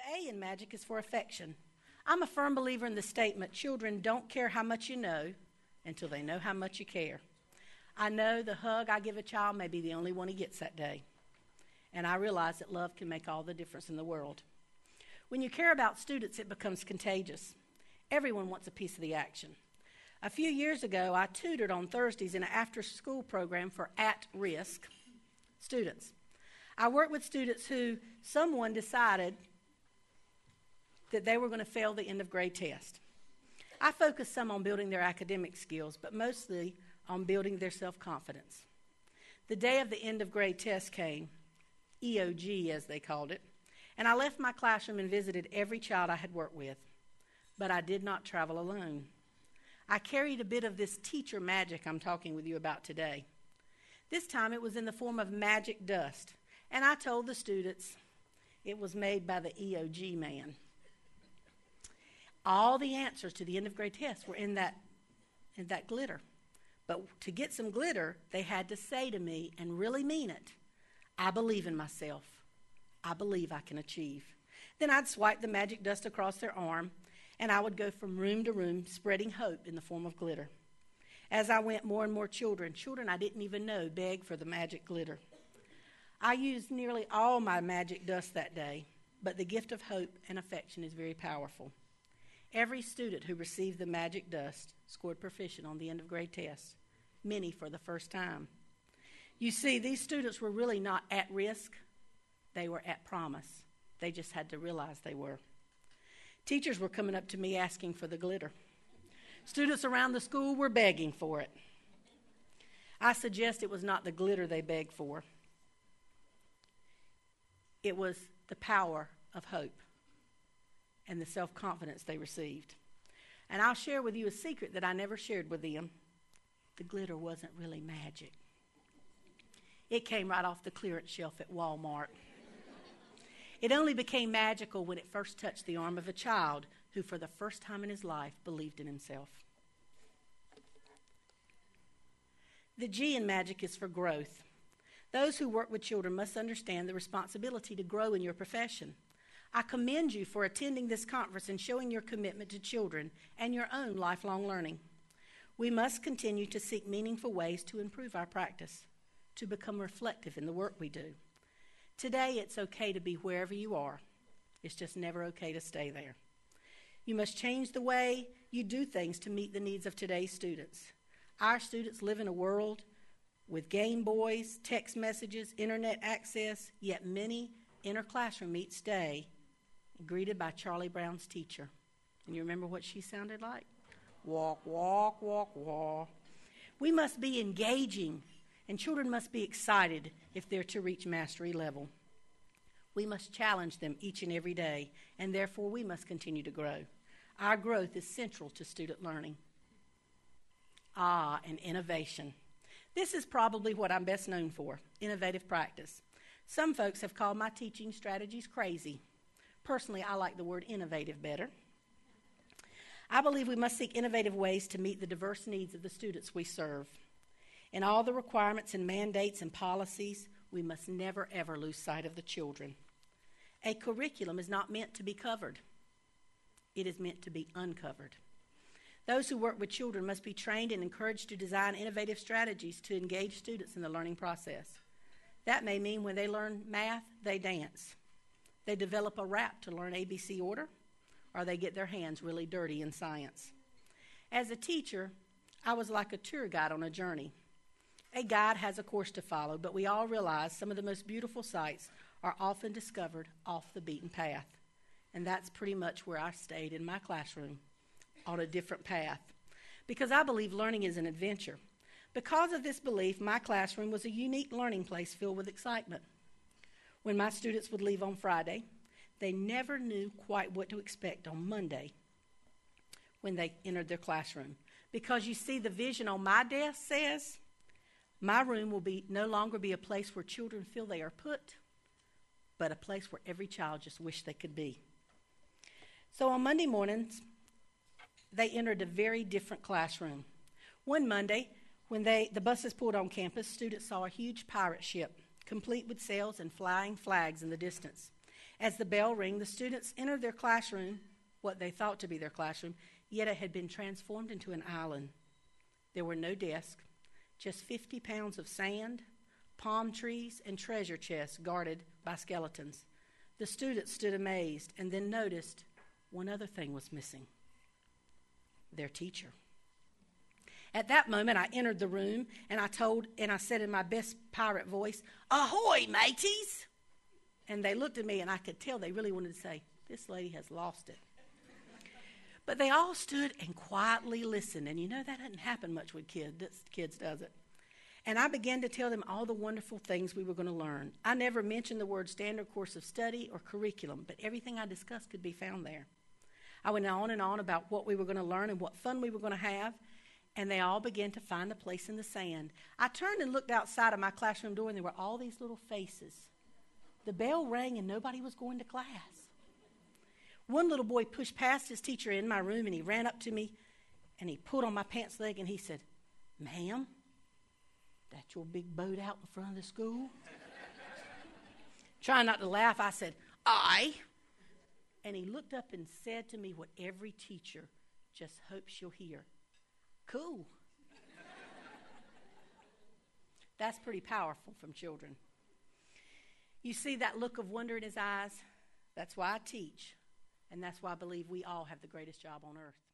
The A in magic is for affection. I'm a firm believer in the statement, children don't care how much you know until they know how much you care. I know the hug I give a child may be the only one he gets that day. And I realize that love can make all the difference in the world. When you care about students, it becomes contagious. Everyone wants a piece of the action. A few years ago, I tutored on Thursdays in an after-school program for at-risk students. I worked with students who someone decided that they were going to fail the end-of-grade test. I focused some on building their academic skills, but mostly on building their self-confidence. The day of the end-of-grade test came, EOG as they called it, and I left my classroom and visited every child I had worked with. But I did not travel alone. I carried a bit of this teacher magic I'm talking with you about today. This time it was in the form of magic dust, and I told the students it was made by the EOG man. All the answers to the end-of-grade test were in that glitter. But to get some glitter, they had to say to me, and really mean it, I believe in myself. I believe I can achieve. Then I'd swipe the magic dust across their arm, and I would go from room to room spreading hope in the form of glitter. As I went, more and more children I didn't even know, begged for the magic glitter. I used nearly all my magic dust that day, but the gift of hope and affection is very powerful. Every student who received the magic dust scored proficient on the end-of-grade test, many for the first time. You see, these students were really not at risk. They were at promise. They just had to realize they were. Teachers were coming up to me asking for the glitter. Students around the school were begging for it. I suggest it was not the glitter they begged for. It was the power of hope and the self-confidence they received. And I'll share with you a secret that I never shared with them. The glitter wasn't really magic. It came right off the clearance shelf at Walmart. It only became magical when it first touched the arm of a child who for the first time in his life believed in himself. The G in magic is for growth. Those who work with children must understand the responsibility to grow in your profession. I commend you for attending this conference and showing your commitment to children and your own lifelong learning. We must continue to seek meaningful ways to improve our practice, to become reflective in the work we do. Today, it's okay to be wherever you are. It's just never okay to stay there. You must change the way you do things to meet the needs of today's students. Our students live in a world with Game Boys, text messages, internet access, yet many enter classroom each day greeted by Charlie Brown's teacher. And you remember what she sounded like? Walk, walk, walk, walk. We must be engaging, and children must be excited if they're to reach mastery level. We must challenge them each and every day, and therefore we must continue to grow. Our growth is central to student learning. And innovation. This is probably what I'm best known for, innovative practice. Some folks have called my teaching strategies crazy. Personally, I like the word innovative better. I believe we must seek innovative ways to meet the diverse needs of the students we serve. In all the requirements and mandates and policies, we must never, ever lose sight of the children. A curriculum is not meant to be covered. It is meant to be uncovered. Those who work with children must be trained and encouraged to design innovative strategies to engage students in the learning process. That may mean when they learn math, they dance. They develop a rap to learn ABC order, or they get their hands really dirty in science. As a teacher, I was like a tour guide on a journey. A guide has a course to follow, but we all realize some of the most beautiful sights are often discovered off the beaten path. And that's pretty much where I stayed in my classroom, on a different path, because I believe learning is an adventure. Because of this belief, my classroom was a unique learning place filled with excitement. When my students would leave on Friday, they never knew quite what to expect on Monday when they entered their classroom. Because you see, the vision on my desk says, my room will no longer be a place where children feel they are put, but a place where every child just wished they could be. So on Monday mornings, they entered a very different classroom. One Monday, when the buses pulled on campus, students saw a huge pirate ship, complete with sails and flying flags in the distance. As the bell rang, the students entered their classroom, what they thought to be their classroom, yet it had been transformed into an island. There were no desks, just 50 pounds of sand, palm trees, and treasure chests guarded by skeletons. The students stood amazed and then noticed one other thing was missing: their teacher. At that moment, I entered the room and I said in my best pirate voice, "Ahoy, mateys!" And they looked at me and I could tell they really wanted to say, "This lady has lost it." But they all stood and quietly listened. And you know that doesn't happen much with kids, does it? And I began to tell them all the wonderful things we were going to learn. I never mentioned the word standard course of study or curriculum, but everything I discussed could be found there. I went on and on about what we were going to learn and what fun we were going to have, and they all began to find a place in the sand. I turned and looked outside of my classroom door, and there were all these little faces. The bell rang, and nobody was going to class. One little boy pushed past his teacher in my room, and he ran up to me, and he pulled on my pants leg, and he said, "Ma'am, that's your big boat out in front of the school?" Trying not to laugh, I said, "Aye." And he looked up and said to me what every teacher just hopes she'll hear: "Cool." That's pretty powerful from children. You see that look of wonder in his eyes? That's why I teach, and that's why I believe we all have the greatest job on earth.